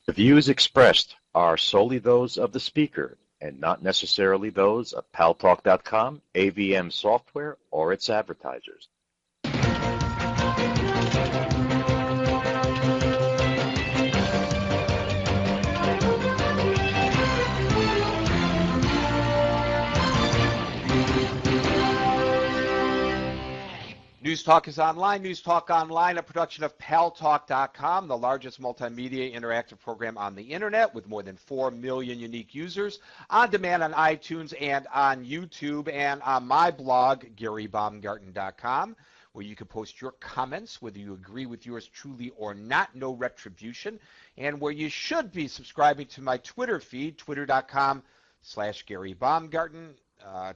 The views expressed are solely those of the speaker and not necessarily those of Paltalk.com, AVM Software, or its advertisers. News Talk is online. News Talk Online, a production of Paltalk.com, the largest multimedia interactive program on the internet with more than 4 million unique users, on demand on iTunes and on YouTube, and on my blog, GaryBaumgarten.com, where you can post your comments, whether you agree with yours truly or not, no retribution, and where you should be subscribing to my Twitter feed, twitter.com/GaryBaumgarten,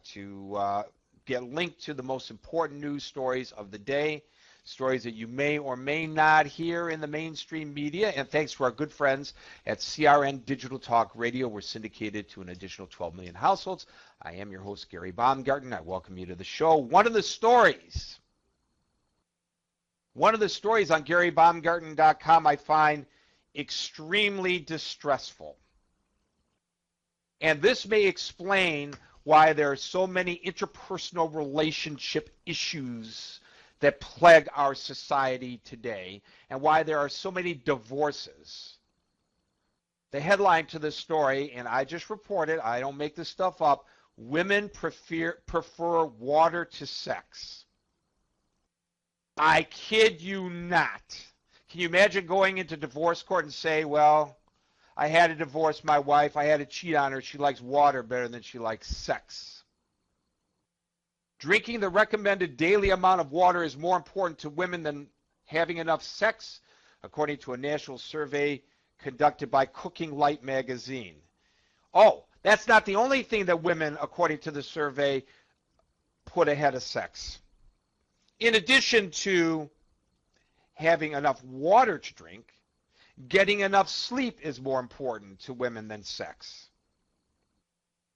to get linked to the most important news stories of the day, stories that you may or may not hear in the mainstream media. And thanks to our good friends at CRN Digital Talk Radio, we're syndicated to an additional 12 million households. I am your host, Gary Baumgarten. I welcome you to the show. One of the stories on GaryBaumgarten.com I find extremely distressful. And this may explain why there are so many interpersonal relationship issues that plague our society today, and why there are so many divorces. The headline to this story, and I just reported, I don't make this stuff up, women prefer water to sex. I kid you not. Can you imagine going into divorce court and say, well, I had to divorce my wife. I had to cheat on her. She likes water better than she likes sex. Drinking the recommended daily amount of water is more important to women than having enough sex, according to a national survey conducted by Cooking Light magazine. Oh, that's not the only thing that women, according to the survey, put ahead of sex. In addition to having enough water to drink, getting enough sleep is more important to women than sex.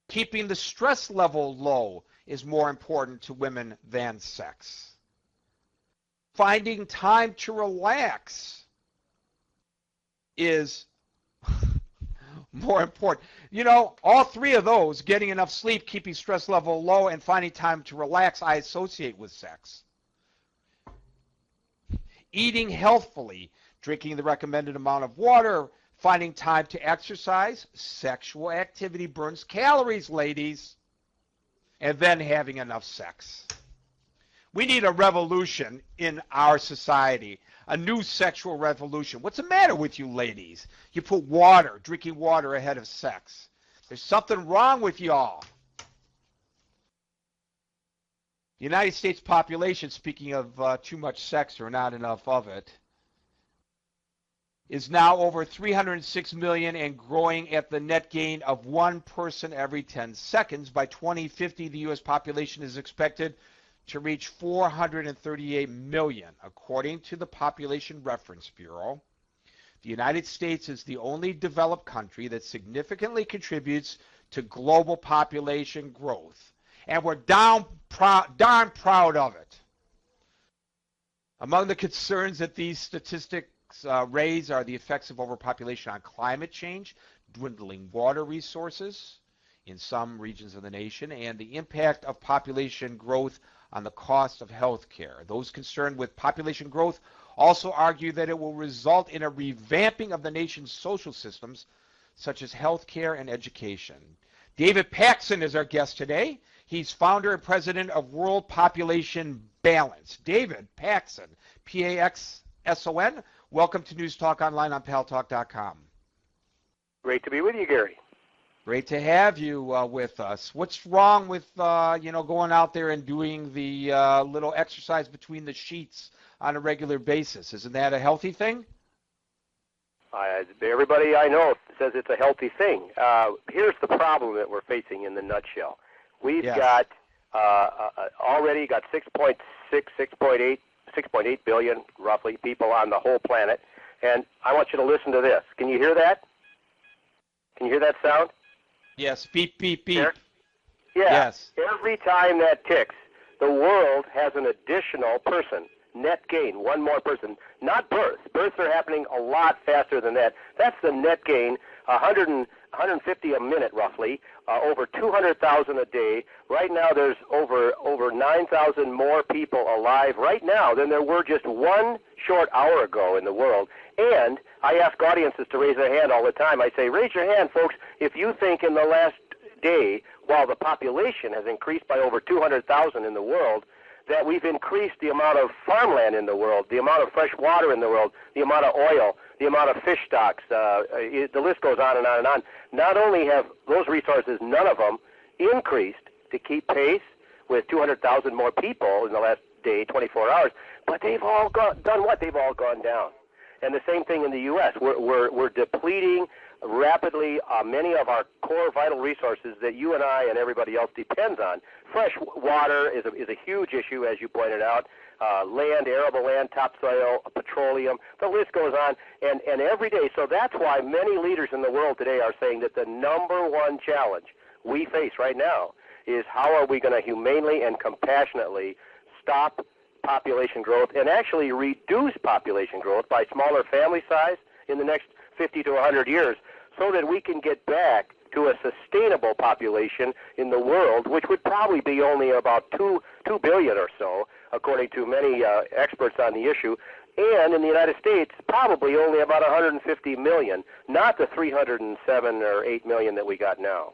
Keeping the stress level low is more important to women than sex. Finding time to relax is more important. You know, all three of those, getting enough sleep, keeping stress level low, and finding time to relax, I associate with sex. Eating healthfully, drinking the recommended amount of water, finding time to exercise, sexual activity burns calories, ladies, and then having enough sex. We need a revolution in our society, a new sexual revolution. What's the matter with you ladies? You put drinking water ahead of sex. There's something wrong with y'all. The United States population, speaking of too much sex or not enough of it, is now over 306 million and growing at the net gain of one person every 10 seconds. By 2050, the U.S. population is expected to reach 438 million. According to the Population Reference Bureau, the United States is the only developed country that significantly contributes to global population growth. And we're darn proud of it. Among the concerns that these statistics raise are the effects of overpopulation on climate change, dwindling water resources in some regions of the nation, and the impact of population growth on the cost of health care. Those concerned with population growth also argue that it will result in a revamping of the nation's social systems, such as health care and education. David Paxson is our guest today. He's founder and president of World Population Balance. David Paxson, P-A-X-S-O-N. Welcome to News Talk Online on Paltalk.com. Great to be with you, Gary. Great to have you with us. What's wrong with going out there and doing the little exercise between the sheets on a regular basis? Isn't that a healthy thing? Everybody I know says it's a healthy thing. Here's the problem that we're facing in the nutshell. We've got already got 6.8 billion, roughly, people on the whole planet. And I want you to listen to this. Can you hear that? Can you hear that sound? Yes, beep, beep, beep. There? Yeah. Yes. Every time that ticks, the world has an additional person net gain, one more person, not births. Births are happening a lot faster than that. That's the net gain, 150 a minute roughly, over 200,000 a day. Right now there's over 9,000 more people alive right now than there were just one short hour ago in the world. And I ask audiences to raise their hand all the time. I say, raise your hand, folks, if you think in the last day, while the population has increased by over 200,000 in the world, that we've increased the amount of farmland in the world, the amount of fresh water in the world, the amount of oil, the amount of fish stocks. The list goes on and on and on. Not only have those resources, none of them, increased to keep pace with 200,000 more people in the last day, 24 hours, but they've all done what? They've all gone down. And the same thing in the U.S. We're depleting rapidly many of our core vital resources that you and I and everybody else depends on. Fresh water is a huge issue, as you pointed out. Land, arable land, topsoil, petroleum, the list goes on, and every day. So that's why many leaders in the world today are saying that the number one challenge we face right now is how are we going to humanely and compassionately stop population growth and actually reduce population growth by smaller family size in the next 50 to 100 years so that we can get back to a sustainable population in the world, which would probably be only about 2 billion or so, according to many experts on the issue, and in the United States, probably only about 150 million, not the 307 or 8 million that we got now.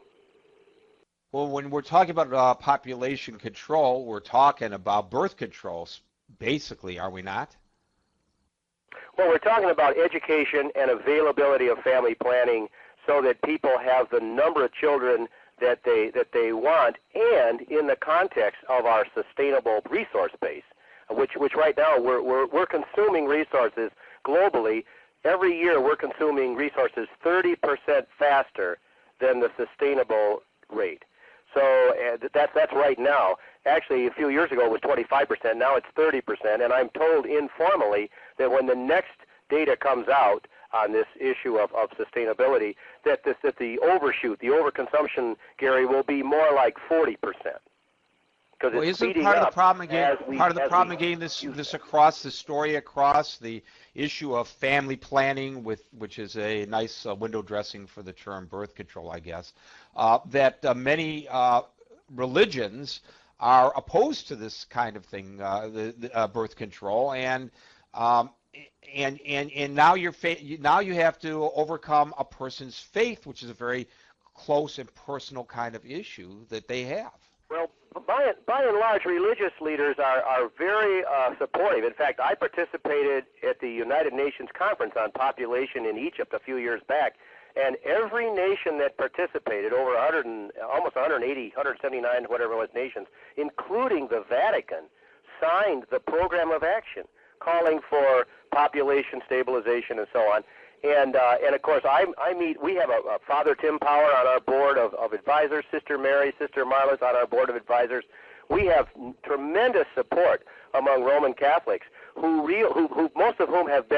Well, when we're talking about population control, we're talking about birth control, basically, are we not? Well, we're talking about education and availability of family planning so that people have the number of children that they want, and in the context of our sustainable resource base, which right now we're consuming resources globally. Every year we're consuming resources 30% faster than the sustainable rate. So that's right now. Actually, a few years ago it was 25%. Now it's 30%. And I'm told informally that when the next data comes out on this issue of sustainability, that the overshoot, the overconsumption, Gary, will be more like 40%. Well, isn't part of the problem again this across the story across the issue of family planning, which is a nice window dressing for the term birth control, I guess, that many religions are opposed to this kind of thing, the birth control, and now now you have to overcome a person's faith, which is a very close and personal kind of issue that they have. Well, by and large, religious leaders are very supportive. In fact, I participated at the United Nations Conference on Population in Egypt a few years back, and every nation that participated, over almost 180, 179, whatever it was, nations, including the Vatican, signed the program of action calling for population stabilization and so on. And of course, we have a Father Tim Power on our board of advisors, Sister Mary, Sister Marla's on our board of advisors. We have tremendous support among Roman Catholics, who most of whom have been